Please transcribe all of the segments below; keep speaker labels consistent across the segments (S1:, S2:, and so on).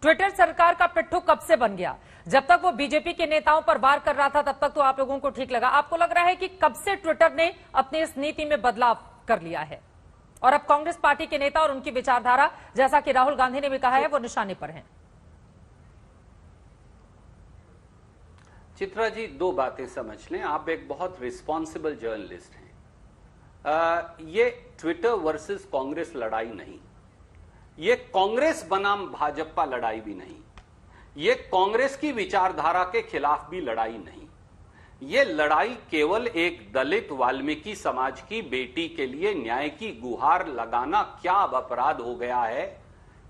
S1: Twitter सरकार का पिट्ठू कब से बन गया? जब तक वो बीजेपी के नेताओं पर वार कर रहा था तब तक तो आप लोगों को ठीक लगा। आपको लग रहा है कि कब से ट्विटर ने अपनी इस नीति में बदलाव कर लिया है और अब कांग्रेस पार्टी के नेता और उनकी विचारधारा, जैसा कि राहुल गांधी ने भी कहा है, वो निशाने पर है?
S2: चित्रा जी, दो बातें समझ लें। आप एक बहुत रिस्पॉन्सिबल जर्नलिस्ट हैं। ये ट्विटर वर्सेस कांग्रेस लड़ाई नहीं, ये कांग्रेस बनाम भाजपा लड़ाई भी नहीं, ये कांग्रेस की विचारधारा के खिलाफ भी लड़ाई नहीं। ये लड़ाई केवल एक दलित वाल्मीकि समाज की बेटी के लिए न्याय की गुहार लगाना क्या अब अपराध हो गया है?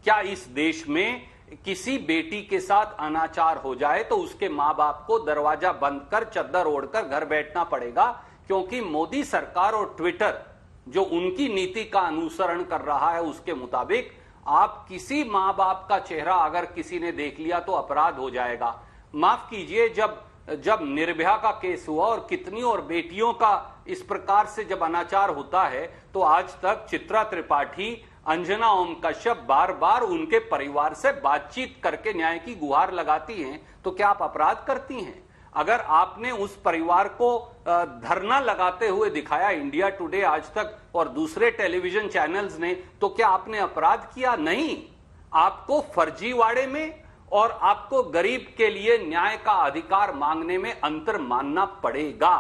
S2: क्या इस देश में किसी बेटी के साथ अनाचार हो जाए तो उसके मां बाप को दरवाजा बंद कर चद्दर ओढ़कर घर बैठना पड़ेगा क्योंकि मोदी सरकार और ट्विटर जो उनकी नीति का अनुसरण कर रहा है उसके मुताबिक आप किसी मां बाप का चेहरा अगर किसी ने देख लिया तो अपराध हो जाएगा? माफ कीजिए, जब निर्भया का केस हुआ और कितनी और बेटियों का इस प्रकार से जब अनाचार होता है तो आज तक चित्रा त्रिपाठी, अंजना ओम कश्यप बार बार उनके परिवार से बातचीत करके न्याय की गुहार लगाती हैं, तो क्या आप अपराध करती हैं? अगर आपने उस परिवार को धरना लगाते हुए दिखाया इंडिया टुडे, आज तक और दूसरे टेलीविजन चैनल्स ने, तो क्या आपने अपराध किया? नहीं। आपको फर्जीवाड़े में और आपको गरीब के लिए न्याय का अधिकार मांगने में अंतर मानना पड़ेगा।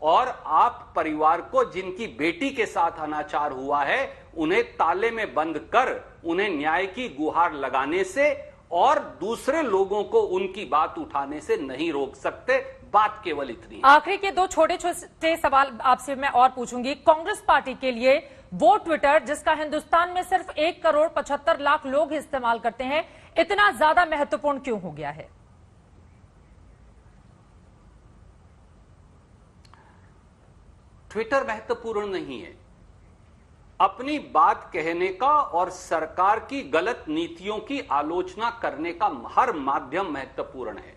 S2: और आप परिवार को जिनकी बेटी के साथ अनाचार हुआ है उन्हें ताले में बंद कर उन्हें न्याय की गुहार लगाने से और दूसरे लोगों को उनकी बात उठाने से नहीं रोक सकते। बात केवल इतनी।
S1: आखिरी के दो छोटे छोटे सवाल आपसे मैं और पूछूंगी। कांग्रेस पार्टी के लिए वो ट्विटर जिसका हिंदुस्तान में सिर्फ 1,75,00,000 लोग इस्तेमाल करते हैं, इतना ज्यादा महत्वपूर्ण क्यों हो गया है?
S2: ट्विटर महत्वपूर्ण नहीं है। अपनी बात कहने का और सरकार की गलत नीतियों की आलोचना करने का हर माध्यम महत्वपूर्ण है।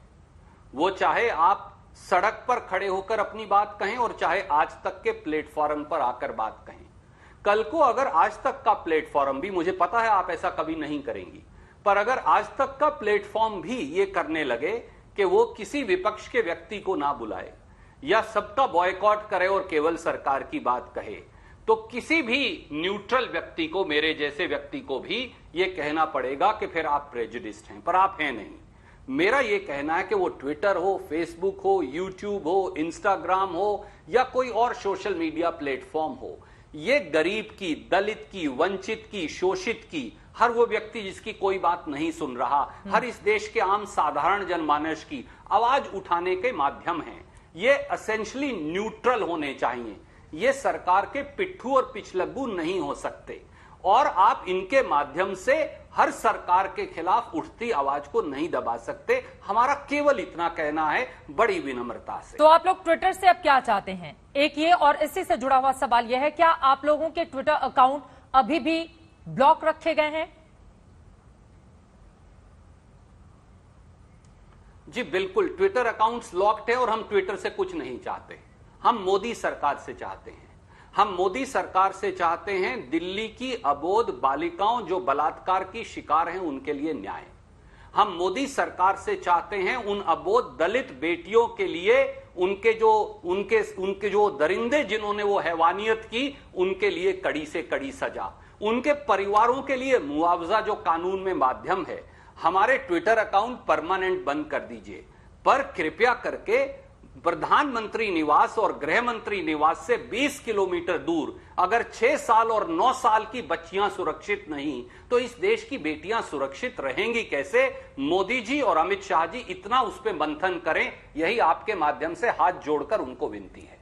S2: वो चाहे आप सड़क पर खड़े होकर अपनी बात कहें और चाहे आज तक के प्लेटफॉर्म पर आकर बात कहें। कल को अगर आज तक का प्लेटफॉर्म भी, मुझे पता है आप ऐसा कभी नहीं करेंगी, पर अगर आज तक का प्लेटफॉर्म भी ये करने लगे कि वो किसी विपक्ष के व्यक्ति को ना बुलाए या सबका बॉयकॉट करे और केवल सरकार की बात कहे, तो किसी भी न्यूट्रल व्यक्ति को, मेरे जैसे व्यक्ति को भी ये कहना पड़ेगा कि फिर आप प्रेजुडिस्ड हैं, पर आप हैं नहीं। मेरा ये कहना है कि वो ट्विटर हो, फेसबुक हो, यूट्यूब हो, इंस्टाग्राम हो या कोई और सोशल मीडिया प्लेटफॉर्म हो, ये गरीब की, दलित की, वंचित की, शोषित की, हर वो व्यक्ति जिसकी कोई बात नहीं सुन रहा, हर इस देश के आम साधारण जनमानस की आवाज उठाने के माध्यम हैं। ये एसेंशियली न्यूट्रल होने चाहिए। ये सरकार के पिट्ठू और पिछलग्गू नहीं हो सकते और आप इनके माध्यम से हर सरकार के खिलाफ उठती आवाज को नहीं दबा सकते। हमारा केवल इतना कहना है, बड़ी विनम्रता से।
S1: तो आप लोग ट्विटर से अब क्या चाहते हैं? एक ये और इसी से जुड़ा हुआ सवाल यह है, क्या आप लोगों के ट्विटर अकाउंट अभी भी ब्लॉक रखे गए हैं?
S2: जी बिल्कुल, ट्विटर अकाउंट्स लॉक्ड है और हम ट्विटर से कुछ नहीं चाहते। हम मोदी सरकार से चाहते हैं। हम मोदी सरकार से चाहते हैं दिल्ली की अबोध बालिकाओं जो बलात्कार की शिकार हैं उनके लिए न्याय। हम मोदी सरकार से चाहते हैं उन अबोध दलित बेटियों के लिए, उनके जो दरिंदे जिन्होंने वो हैवानियत की, उनके लिए कड़ी से कड़ी सजा, उनके परिवारों के लिए मुआवजा जो कानून में माध्यम है। हमारे ट्विटर अकाउंट परमानेंट बंद कर दीजिए, पर कृपया करके प्रधानमंत्री निवास और गृह मंत्री निवास से 20 किलोमीटर दूर अगर 6 साल और 9 साल की बच्चियां सुरक्षित नहीं तो इस देश की बेटियां सुरक्षित रहेंगी कैसे? मोदी जी और अमित शाह जी इतना उस पर मंथन करें, यही आपके माध्यम से हाथ जोड़कर उनको विनती है।